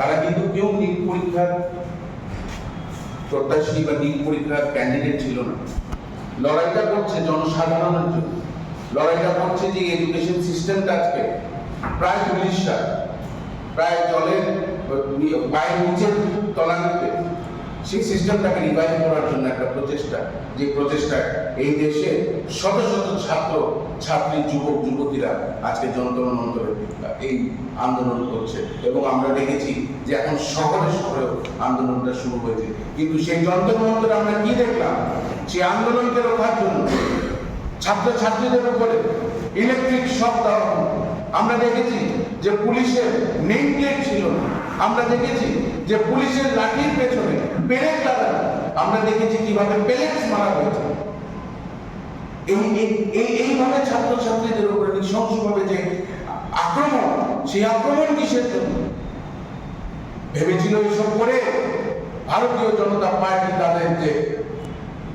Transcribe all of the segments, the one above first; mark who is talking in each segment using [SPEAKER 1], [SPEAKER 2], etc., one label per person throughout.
[SPEAKER 1] তারা কিন্তু কেউ নিট পরীক্ষার প্রত্যাশী বা নিট পরীক্ষার ক্যান্ডিডেট ছিল না। লড়াইটা করছে জনসাধারণের জন্য, লড়াইটা করছে যে এডুকেশন সিস্টেমটা আজকে প্রায় 40টা, প্রায় জলের পায়ের নিচের তলানিতে, সেই সিস্টেমটাকে রিভাইভ করার জন্য একটা প্রচেষ্টা, যে প্রচেষ্টায় এই দেশে শত শত ছাত্র ছাত্রী যুবক যুবতীরা আজকে যন্ত্র মন্ত্রে এই আন্দোলন করছে। এবং আমরা দেখেছি যে এখন শহরে শহরেও আন্দোলনটা শুরু হয়েছে। কিন্তু সেই যন্ত্র মন্ত্রে আমরা কি দেখলাম? সেই আন্দোলনকে রক্ষার জন্য ছাত্র ছাত্রীদের উপরে ইলেকট্রিক শক দেওয়া হলো। আমরা দেখেছি যে পুলিশের নেম প্লেট ছিল না। আমরা দেখেছি যে পুলিশের লাঠির পেছনে পেরেক লাগানো। আমরা দেখেছি কিভাবে পেলেটস মারা হয়েছে। এইভাবে ছাত্র ছাত্রীদের উপরে নৃশংসভাবে যে আক্রমণ, সেই আক্রমণ কিসের জন্য? ভেবেছিল এসব করে ভারতীয় জনতা পার্টি তাদের যে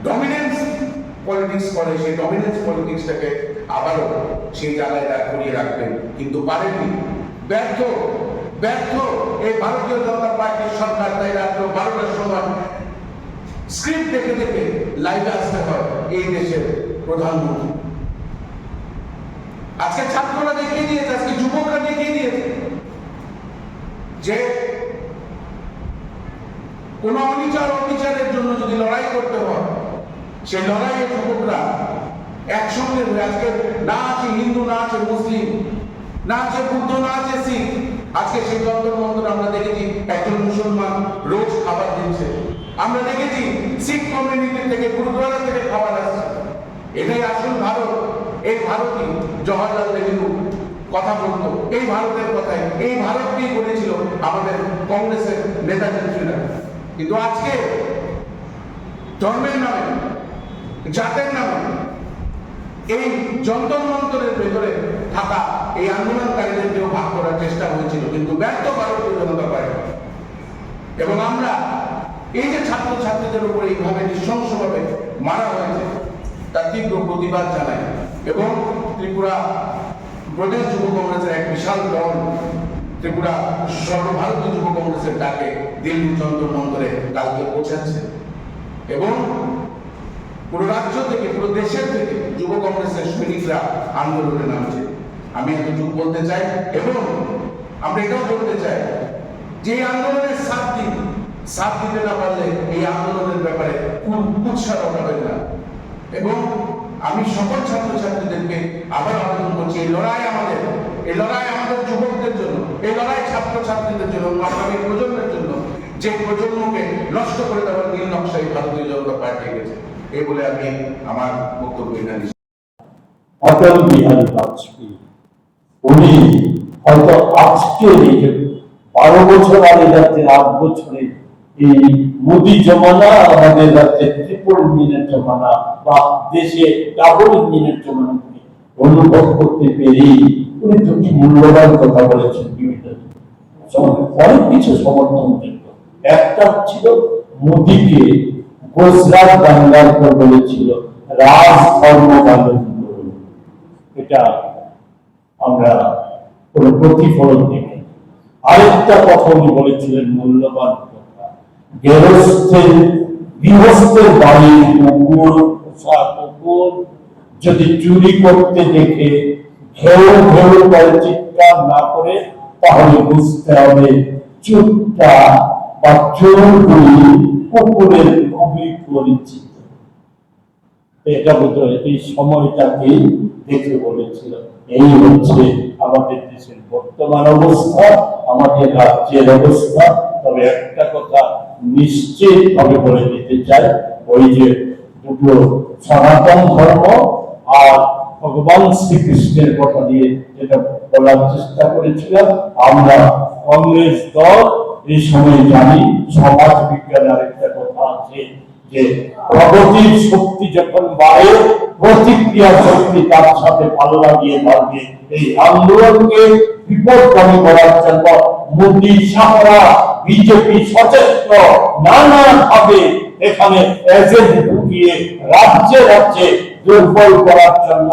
[SPEAKER 1] ডমিনেন্স পলিটিক্স করে, সেই ডমিনেন্স পলিটিক্সটাকে আবারও সেই জায়গায় করিয়ে রাখবেন, কিন্তু পারেননি। ব্যর্থ এই ভারতীয় জনতা পার্টির সরকার। তাই রাত্র 12টার সময় স্ক্রিপ্ট দেখে দেখে লাইভে আসতে হয় এই দেশের প্রধানমন্ত্রী। আজকে ছাত্ররা দেখিয়ে দিয়েছে, আজকে যুবকরা দেখিয়ে দিয়েছে যে কোন অবিচারের জন্য যদি লড়াই করতে হয়, সেই লড়াইয়ে যুবকরা একসঙ্গে আজকে না আছে হিন্দু, না আছে মুসলিম, না আছে বুদ্ধ, না আছে শিখ। আজকে সেই যন্ত্র মন্ত্র আমরা দেখেছি একজন মুসলমান রোজ খাবার দিচ্ছে। আমরা দেখেছি শিখ কমিউনিটি থেকে গুরুদ্বারা থেকে খাবার আসছে। এটাই আসল ভারত। এই ভারতই জওহরলাল নেহরু কথা বলতো, এই ভারতের কথাই, এই ভারতকেই বলেছিল আমাদের কংগ্রেসের নেতানেত্রীরা। কিন্তু আজকে ধর্মের নামে, জাতের নামে এই যন্ত্র মন্ত্রের ভেতরে থাকা এই আন্দোলনকারীদেরকেও ভাগ করার চেষ্টা হয়েছিল, কিন্তু ব্যর্থ ভারতীয় জনতা পার্টি। এবং আমরা এই যে ছাত্র ছাত্রীদের উপরে এইভাবে নৃশংসভাবে মারা হয়েছে তার তীব্র প্রতিবাদ জানাই। এবং ত্রিপুরা প্রদেশ যুব কংগ্রেসের এক বিশাল দল ত্রিপুরা সর্বভারতীয় যুব কংগ্রেসের ডাকে দিল্লি যন্ত্র মন্ত্রে কালকে পৌঁছাচ্ছে। এবং পুরো রাজ্য থেকে, পুরো দেশের থেকে যুব কংগ্রেসের সৈনিকরা আন্দোলনে নামছে। আমি এতটুকু বলতে চাই এবং আমরা এটাও বলতে চাই যে এই আন্দোলনের সাথ দিতে না পারলে এই আন্দোলনের ব্যাপারে উৎসাহ পাবেন না। এবং আমি সকল ছাত্রছাত্রীদেরকে আবার আবেদন করছি, এই লড়াই আমাদের যুবকদের জন্য, এই লড়াই ছাত্রছাত্রীদের জন্য, আগামী প্রজন্মের জন্য, যে প্রজন্মকে নষ্ট করে দেওয়ার নীল নকশাই ভারতীয় জনতা পার্টি গেছে। এই বলে আমি আমার বক্তব্য এখানে।
[SPEAKER 2] অটল বিহারী বাজপেয়ী উনি হয়তো আজকে 12 বছর আগে যাচ্ছে, 8 বছরে এই মোদী জমানা, আমাদের রাজ্যে ট্রিপল ইঞ্জিনের জমানা বা দেশে ডাবল ইঞ্জিনের জমানা অনুভব করতে পেরেই উনি দুটি মূল্যবান কথা বলেছেন। বিভিন্ন অনেক কিছু সমর্থন যোগ্য। একটা ছিল মোদীকে গুজরাট দাঙ্গার পর বলেছিল রাজ ধর্ম পালন করুন। এটা আমরা কোন প্রতিফলন দেখি। আরেকটা কথা উনি বলেছিলেন মূল্যবান কথা, গৃহস্থের বাড়ির কুকুর যদি চুরি করতে দেখে ঘেউ ঘেউ করে চিৎকার না করে, তাহলে বুঝতে হবে চুপটা বা চোরগুলি কুকুরের খুবই পরিচিত। এটা বোধহয় এই সময়টাকে দেখে বলেছিল। এই হচ্ছে আমাদের দেশের বর্তমান অবস্থা, আমাদের রাজ্যের অবস্থা। তবে একটা কথা নিশ্চিত ভাবে বলে দিতে চাই, ওই যে দুটো সনাতন ধর্ম আর ভগবান শ্রীকৃষ্ণের কথা দিয়ে যেটা বলার চেষ্টা করেছিলাম, আমরা কংগ্রেস দল এই সময় জানি সমাজ বিজ্ঞানের আরেকটা কথা আছে যে প্রগতির শক্তি যখন বাড়ে, প্রতিক্রিয়া শক্তি তার সাথে পাল্লা দিয়ে বাড়বে। এই আন্দোলনকে বিপদগামী করার জন্য মোদী, শাহরা, বিজেপি সচেষ্ট নানাভাবে এখানে এজেন্ট ঢুকিয়ে রাজ্যে রাজ্যে দুর্বল করার জন্য